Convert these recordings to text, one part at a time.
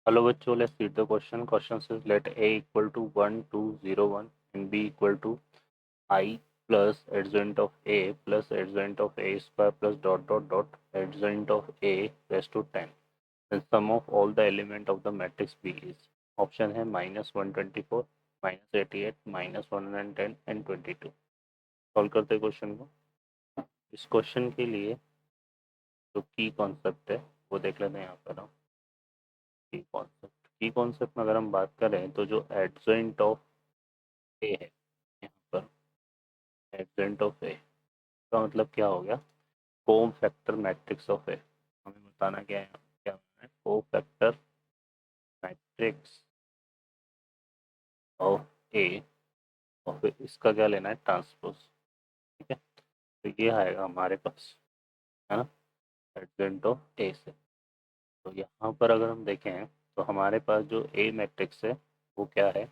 Hello bachcho, let's read the question. Question says let a equal to 1, 2, 0, 1 and b equal to I plus adjoint of a plus adjoint of a square plus dot dot dot adjoint of a raised to 10. Then sum of all the element of the matrix B is. Option है -124, -88, -110 and 22. Solve करते हैं question को. इस question के लिए जो की concept है वो देख लेते हैं यहाँ पर हम. की कॉन्सेप्ट में अगर हम बात करें तो जो एडजेंट ऑफ ए है यहाँ पर, एडजेंट ऑफ ए का मतलब क्या हो गया, कोम फैक्टर मैट्रिक्स ऑफ ए. हमें बताना क्या है, क्या है को फैक्टर मैट्रिक्स ऑफ ए और फिर इसका क्या लेना है, ट्रांसपोज. ठीक है, तो ये आएगा हमारे पास, है ना, एडजेंट ऑफ ए से. तो यहाँ पर अगर हम देखें तो हमारे पास जो ए मैट्रिक्स है वो क्या है,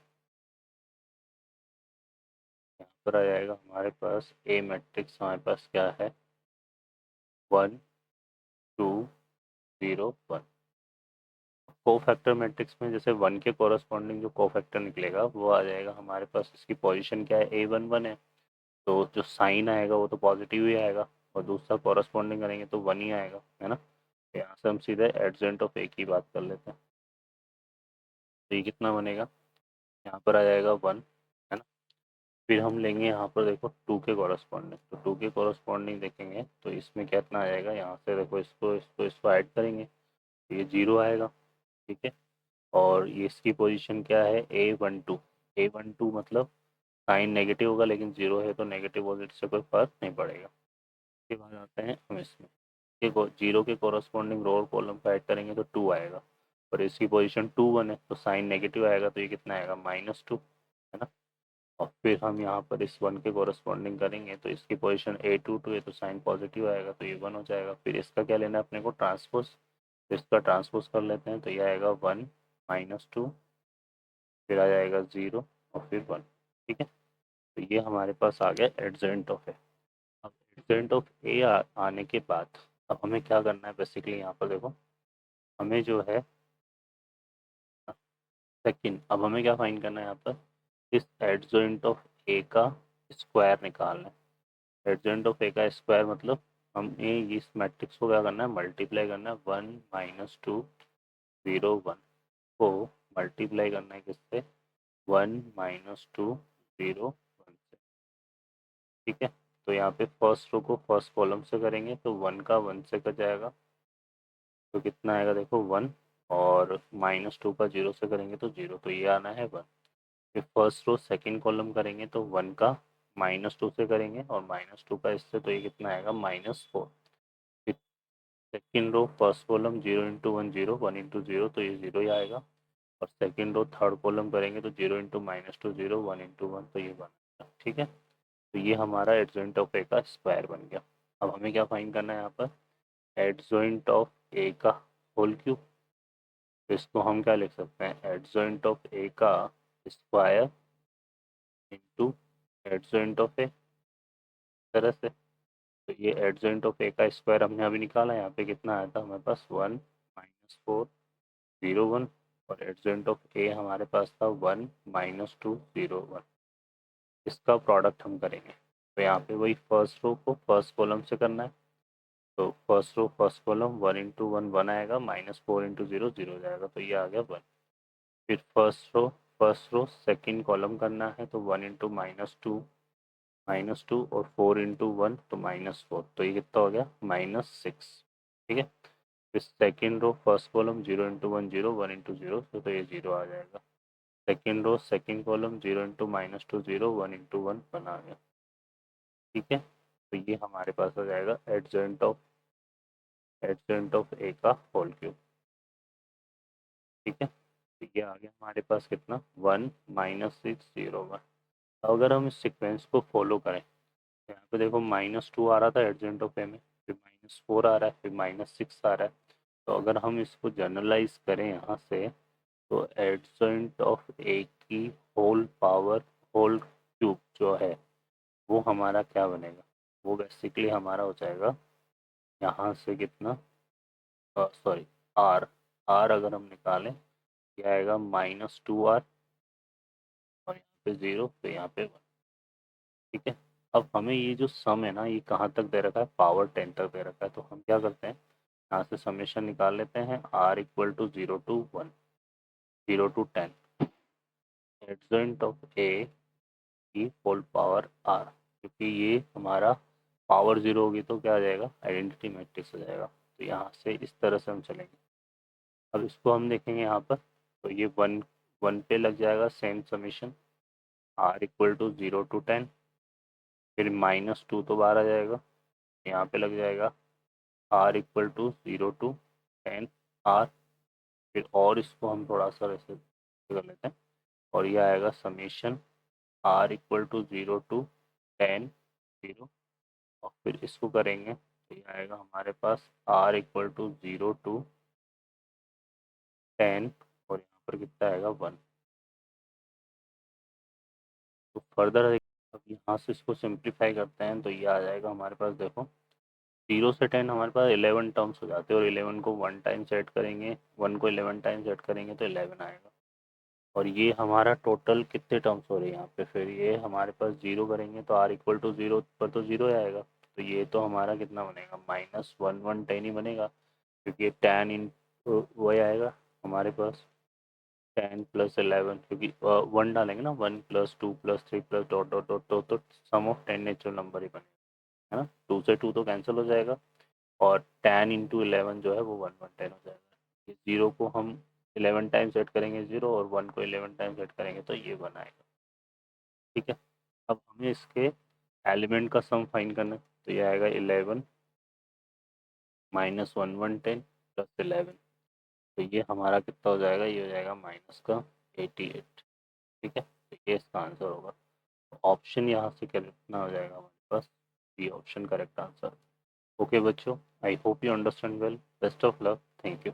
यहाँ पर आ जाएगा हमारे पास ए मैट्रिक्स. हमारे पास क्या है, 1, 2, 0, 1. कोफैक्टर मैट्रिक्स में जैसे 1 के कोरस्पॉन्डिंग जो कोफैक्टर निकलेगा वो आ जाएगा हमारे पास. इसकी पोजीशन क्या है, A11 है, तो जो साइन आएगा वो तो पॉजिटिव ही आएगा और दूसरा कोरस्पॉन्डिंग करेंगे तो 1 ही आएगा, है ना. तो यहाँ से हम सीधे एडजेंट ऑफ ए की बात कर लेते हैं. तो ये कितना बनेगा, यहाँ पर आ जाएगा 1, है ना. फिर हम लेंगे यहाँ पर देखो 2 के कॉरस्पॉन्डिंग, तो 2 के कॉरस्पॉन्डिंग देखेंगे तो इसमें कितना आ जाएगा, यहाँ से देखो इसको ऐड करेंगे तो ये 0 आएगा. ठीक है, और ये इसकी पोजीशन क्या है, A12. A12 मतलब साइन नेगेटिव होगा लेकिन 0 है तो नेगेटिव पॉजिटिव से कोई फर्क नहीं पड़ेगा. इसके बाद आते हैं हम इसमें, देखो 0 के कॉरस्पॉन्डिंग रो और कॉलम को ऐड करेंगे तो 2 आएगा और इसकी पोजीशन 2, 1 है तो साइन नेगेटिव आएगा तो ये कितना आएगा, -2, है ना. और फिर हम यहाँ पर इस 1 के कॉरस्पॉन्डिंग करेंगे तो इसकी पोजीशन A22 है तो साइन पॉजिटिव आएगा तो ये 1 हो जाएगा. फिर इसका क्या लेना है अपने को, ट्रांसपोज. तो इसका ट्रांसपोज कर लेते हैं तो ये आएगा 1, -2, फिर आ जाएगा 0 और फिर 1. ठीक है, तो ये हमारे पास आ गया एडजेंट ऑफ ए. अब एडजेंट ऑफ ए आने के बाद अब हमें क्या करना है, बेसिकली यहाँ पर देखो हमें जो है सेकंड, अब हमें क्या फाइंड करना है यहाँ पर, इस एडजेंट ऑफ ए का स्क्वायर निकालना है. एडजेंट ऑफ ए का स्क्वायर मतलब हमें इस मैट्रिक्स को क्या करना है, मल्टीप्लाई करना है. 1, -2, 0, 1 को मल्टीप्लाई करना है किससे, 1, -2, 0, 1 से. ठीक है, तो यहाँ पे फर्स्ट रो को फर्स्ट कॉलम से करेंगे तो 1 का 1 से कट जाएगा तो कितना आएगा देखो 1, और -2 का 0 से करेंगे तो 0, तो ये आना है 1. फिर फर्स्ट रो सेकंड कॉलम करेंगे तो 1 का -2 से करेंगे और -2 का इससे तो ये कितना आएगा, -4. फिर second row first column 0 into 1 0, 1 into 0 तो ये 0 ही आएगा. और सेकंड रो थर्ड कॉलम करेंगे तो 0 इंटू -2 0, 1 इंटू 1 तो ये 1. ठीक है, तो ये हमारा एडजॉइंट ऑफ ए का स्क्वायर बन गया. अब हमें क्या फाइंड करना है यहाँ पर, एडजॉइंट ऑफ ए का होल क्यूब. तो इसको हम क्या लिख सकते हैं, एडजॉइंट ऑफ ए का स्क्वायर इंटू एडजॉइंट ऑफ ए, तरह से. तो ये एडजॉइंट ऑफ ए का स्क्वायर हमने अभी निकाला, यहाँ पे कितना आया था हमारे पास, 1, -4, 0, 1. और एडजॉइंट ऑफ ए हमारे पास था 1, -2, 0, 1. इसका प्रोडक्ट हम करेंगे तो यहाँ पे वही फर्स्ट रो को फर्स्ट कॉलम से करना है. तो first row first column 1 into 1 1 आएगा, -4 इंटू 0 0 जाएगा तो ये आ गया 1. फिर फर्स्ट रो सेकंड कॉलम करना है तो 1 इंटू -2 और 4 इंटू 1 तो -4, तो ये कितना हो गया, -6. ठीक है, फिर second row first column 0 into 1 0, 1 into 0 तो ये 0 आ जाएगा. Second row second column 0 into -2 0, 1 into 1 बना गया. ठीक है, तो ये हमारे पास आ जाएगा एडजेंट ऑफ ए का होल क्यूब. ठीक है, तो ये आ गया हमारे पास कितना, 1, -6, 0, 1. अगर हम इस सीक्वेंस को फॉलो करें तो यहाँ पे देखो -2 आ रहा था एडजेंट ऑफ ए में, फिर -4 आ रहा है, फिर -6 आ रहा है. तो अगर हम इसको जनरलाइज करें यहाँ से तो एडजेंट ऑफ ए की होल पावर होल क्यूब जो है वो हमारा क्या बनेगा, वो बेसिकली हमारा हो जाएगा यहाँ से कितना, सॉरी, आर. आर अगर हम निकालें ये आएगा -2r और यहाँ पे 0 तो यहाँ पे 1। ठीक है। अब हमें ये जो सम है ना ये कहाँ तक दे रखा है, पावर 10 तक दे रखा है। तो हम क्या करते हैं, यहाँ से समेशन निकाल लेते हैं, r equal to 0 to 1, 0 to 10 adjoint of A की होल पावर r, क्योंकि ये हमारा पावर 0 होगी तो क्या आ जाएगा, आइडेंटिटी मैट्रिक्स हो जाएगा। तो यहाँ से इस तरह से हम चलेंगे। अब इसको हम देखेंगे यहाँ पर, तो ये 1 पे लग जाएगा same summation, r equal to 0 to 10, फिर -2 तो बाहर आ जाएगा, यहाँ पे लग जाएगा r equal to 0 to 10 r, फिर और इसको हम थोड़ा सा ऐसे कर लेते हैं, और ये आएगा summation r equal to 0 to 10 0, और फिर इसको करेंगे तो ये आएगा हमारे पास r इक्वल टू 0 to 10, और यहाँ पर कितना आएगा 1। तो फर्दर अब यहाँ से इसको सिंप्लीफाई करते हैं तो ये आ जाएगा हमारे पास, देखो 0 से 10 हमारे पास 11 टर्म्स हो जाते हैं, और 11 को 1 टाइम सेट करेंगे, 1 को 11 टाइम सेट करेंगे तो 11 आएगा। और ये हमारा टोटल कितने टर्म्स हो रहे हैं यहाँ पे, फिर ये हमारे पास 0 करेंगे तो r इक्वल टू 0 पर तो 0 आएगा। तो ये तो हमारा कितना बनेगा, -1 1 10 ही बनेगा, क्योंकि ये tan इन वही आएगा हमारे पास 10 + 11, क्योंकि 1 डालेंगे ना, 1 + 2 + 3 + डॉट डॉट डॉट, तो सम ऑफ 10 नेचुरल नंबर ही बनेगा, है ना। 2 से 2 तो कैंसिल हो जाएगा, और 10 × 11 जो है वो 1 1 10 हो जाएगा। इस 0 को हम 11 टाइम सेट करेंगे 0, और 1 को 11 टाइम सेट करेंगे तो ये 1 आएगा। ठीक है। अब हमें इसके एलिमेंट का सम फाइंड करना है, तो ये आएगा 11 -1 1 10 + 11, तो ये हमारा कितना हो जाएगा, ये हो जाएगा माइनस का 88। ठीक है, तो ये इसका आंसर होगा। ऑप्शन यहाँ से क्या कितना हो जाएगा हमारे पास, B option correct answer. Okay बच्चों, I hope you understand well, best of luck, thank you.